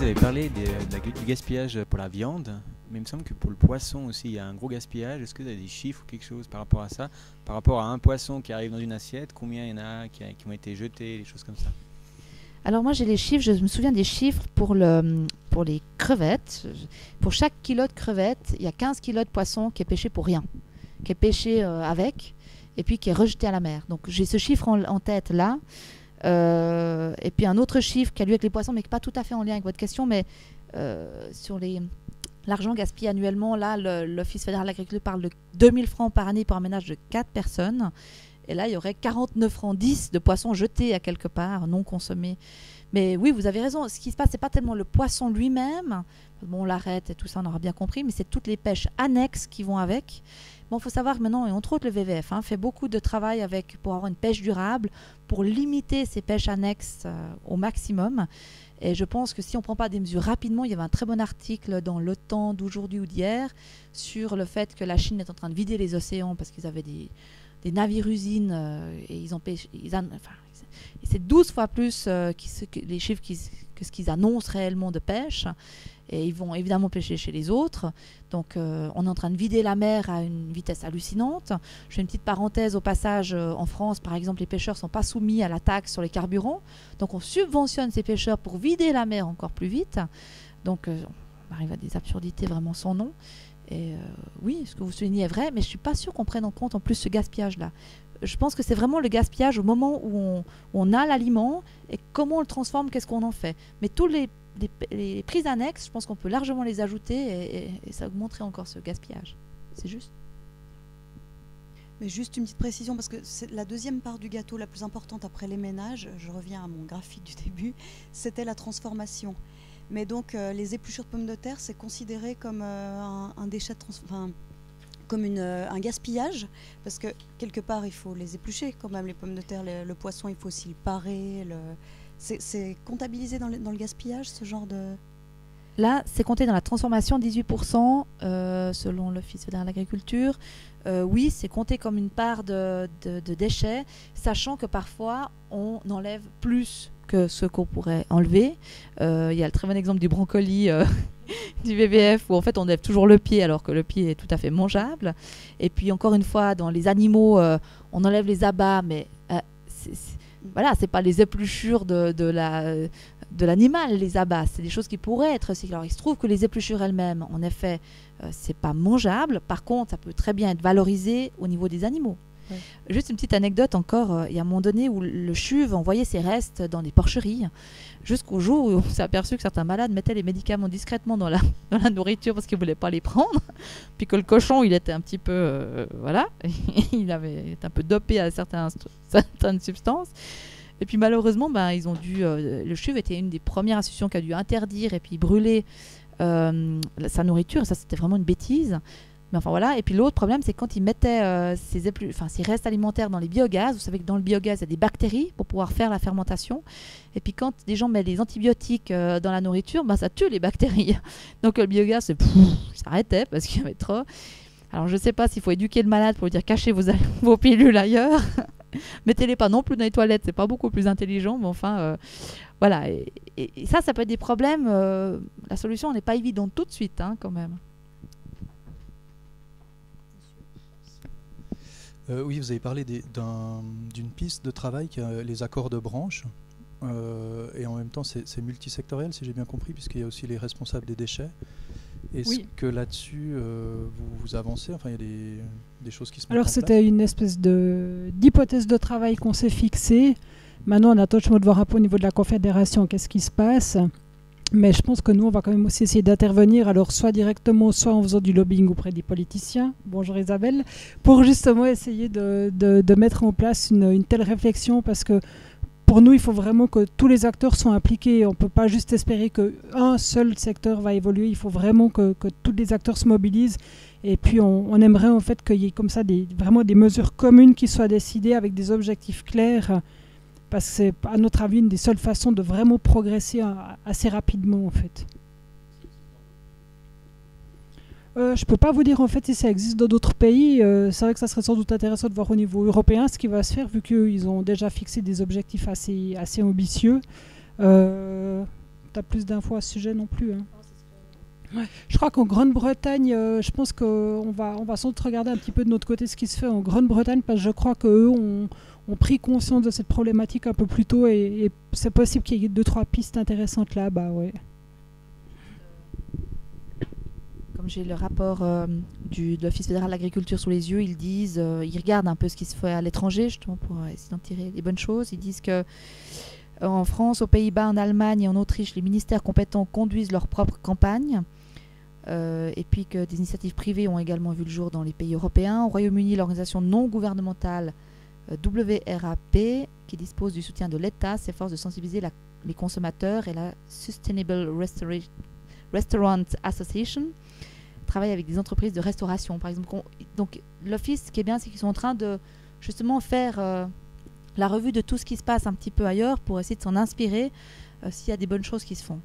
avez parlé du gaspillage pour la viande, mais il me semble que pour le poisson aussi, il y a un gros gaspillage. Est-ce que vous avez des chiffres ou quelque chose par rapport à ça? Par rapport à un poisson qui arrive dans une assiette, combien il y en a qui ont été jetés, des choses comme ça? Alors moi j'ai les chiffres, je me souviens des chiffres pour les crevettes. Pour chaque kilo de crevettes, il y a 15 kilos de poisson qui est pêché pour rien, qui est pêché avec, et puis qui est rejeté à la mer. Donc j'ai ce chiffre en tête là. Et puis un autre chiffre qui a lieu avec les poissons, mais qui n'est pas tout à fait en lien avec votre question, mais sur l'argent gaspillé annuellement, là, l'Office fédéral de l'agriculture parle de 2000 francs par année pour un ménage de 4 personnes. Et là, il y aurait 49 francs 10 de poissons jetés à quelque part, non consommés. Mais oui, vous avez raison. Ce qui se passe, ce n'est pas tellement le poisson lui-même. Bon, on l'arrête et tout ça, on aura bien compris. Mais c'est toutes les pêches annexes qui vont avec. Bon, il faut savoir que maintenant, et entre autres le VVF, fait beaucoup de travail pour avoir une pêche durable, pour limiter ces pêches annexes au maximum. Et je pense que si on ne prend pas des mesures rapidement, il y avait un très bon article dans Le Temps d'aujourd'hui ou d'hier sur le fait que la Chine est en train de vider les océans parce qu'ils avaient des navires-usines et ils ont pêché. C'est 12 fois plus les chiffres que ce qu'ils annoncent réellement de pêche. Et ils vont évidemment pêcher chez les autres. Donc on est en train de vider la mer à une vitesse hallucinante. Je fais une petite parenthèse au passage. En France, par exemple, les pêcheurs ne sont pas soumis à la taxe sur les carburants. Donc on subventionne ces pêcheurs pour vider la mer encore plus vite. Donc on arrive à des absurdités vraiment sans nom. Et oui, ce que vous soulignez est vrai, mais je ne suis pas sûre qu'on prenne en compte en plus ce gaspillage-là. Je pense que c'est vraiment le gaspillage au moment où on a l'aliment et comment on le transforme, qu'est-ce qu'on en fait. Mais tous les prises annexes, je pense qu'on peut largement les ajouter et ça augmenterait encore ce gaspillage. C'est juste. Mais juste une petite précision, parce que c'est la deuxième part du gâteau la plus importante après les ménages, je reviens à mon graphique du début, c'était la transformation. Mais donc les épluchures de pommes de terre, c'est considéré comme un déchet comme un gaspillage, parce que quelque part il faut les éplucher quand même, les pommes de terre, le poisson, il faut aussi le parer. C'est comptabilisé dans le gaspillage, ce genre de... Là, c'est compté dans la transformation, 18% selon l'Office fédéral de l'agriculture. Oui, c'est compté comme une part de déchets, sachant que parfois on enlève plus que ce qu'on pourrait enlever. Il y a le très bon exemple du brocoli du VVF où en fait on enlève toujours le pied alors que le pied est tout à fait mangeable. Et puis encore une fois, dans les animaux, on enlève les abats, mais voilà, c'est pas les épluchures de l'animal, les abats, c'est des choses qui pourraient être recyclées. Alors il se trouve que les épluchures elles-mêmes, en effet, c'est pas mangeable. Par contre, ça peut très bien être valorisé au niveau des animaux. Ouais. Juste une petite anecdote encore, il y a un moment donné où le CHUV envoyait ses restes dans des porcheries, jusqu'au jour où on s'est aperçu que certains malades mettaient les médicaments discrètement dans la nourriture parce qu'ils ne voulaient pas les prendre, puis que le cochon, il était un petit peu, voilà, il été un peu dopé à certaines substances. Et puis malheureusement, ils ont dû, le CHUV était une des premières institutions qui a dû interdire et puis brûler sa nourriture, et ça c'était vraiment une bêtise. Mais enfin voilà, et puis l'autre problème, c'est quand ils mettaient ces restes alimentaires dans les biogaz. Vous savez que dans le biogaz, il y a des bactéries pour pouvoir faire la fermentation. Et puis quand des gens mettent des antibiotiques dans la nourriture, ça tue les bactéries. Donc le biogaz, ça arrêtait parce qu'il y avait trop. Alors je ne sais pas s'il faut éduquer le malade pour lui dire cachez vos pilules ailleurs. Mettez-les pas non plus dans les toilettes, c'est pas beaucoup plus intelligent, mais enfin voilà. Et ça peut être des problèmes. La solution n'est pas évidente tout de suite, quand même. Oui, vous avez parlé d'une piste de travail qui est les accords de branche. Et en même temps, c'est multisectoriel, si j'ai bien compris, puisqu'il y a aussi les responsables des déchets. Est-ce que là-dessus, vous avancez? Enfin, il y a des choses qui se mettent en place. Alors, c'était une espèce d'hypothèse de travail qu'on s'est fixée. Maintenant, on attend de voir un peu au niveau de la Confédération qu'est-ce qui se passe. Mais je pense que nous, on va quand même aussi essayer d'intervenir, alors soit directement, soit en faisant du lobbying auprès des politiciens. Bonjour Isabelle. Pour justement essayer de mettre en place une telle réflexion, parce que pour nous, il faut vraiment que tous les acteurs soient impliqués. On ne peut pas juste espérer qu'un seul secteur va évoluer. Il faut vraiment que tous les acteurs se mobilisent. Et puis, on aimerait en fait qu'il y ait comme ça vraiment des mesures communes qui soient décidées avec des objectifs clairs. Parce que c'est, à notre avis, une des seules façons de vraiment progresser assez rapidement, en fait. Je ne peux pas vous dire, en fait, si ça existe dans d'autres pays. C'est vrai que ça serait sans doute intéressant de voir au niveau européen ce qui va se faire, vu qu'ils ont déjà fixé des objectifs assez ambitieux. tu as plus d'infos à ce sujet non plus. Hein. Ouais. Je crois qu'en Grande-Bretagne, je pense qu'on va sans doute regarder un petit peu de notre côté ce qui se fait en Grande-Bretagne, parce que je crois qu'eux ont pris conscience de cette problématique un peu plus tôt, et c'est possible qu'il y ait 2-3 pistes intéressantes là. Bah ouais. Comme j'ai le rapport de l'Office fédéral de l'agriculture sous les yeux, ils disent, ils regardent un peu ce qui se fait à l'étranger, justement pour essayer d'en tirer les bonnes choses. Ils disent que en France, aux Pays-Bas, en Allemagne et en Autriche, les ministères compétents conduisent leur propre campagne. Et puis que des initiatives privées ont également vu le jour dans les pays européens. Au Royaume-Uni, l'organisation non gouvernementale WRAP, qui dispose du soutien de l'État, s'efforce de sensibiliser les consommateurs, et la Sustainable Restaurant Association travaille avec des entreprises de restauration, par exemple. Donc l'Office, ce qui est bien, c'est qu'ils sont en train de justement faire la revue de tout ce qui se passe un petit peu ailleurs pour essayer de s'en inspirer s'il y a des bonnes choses qui se font.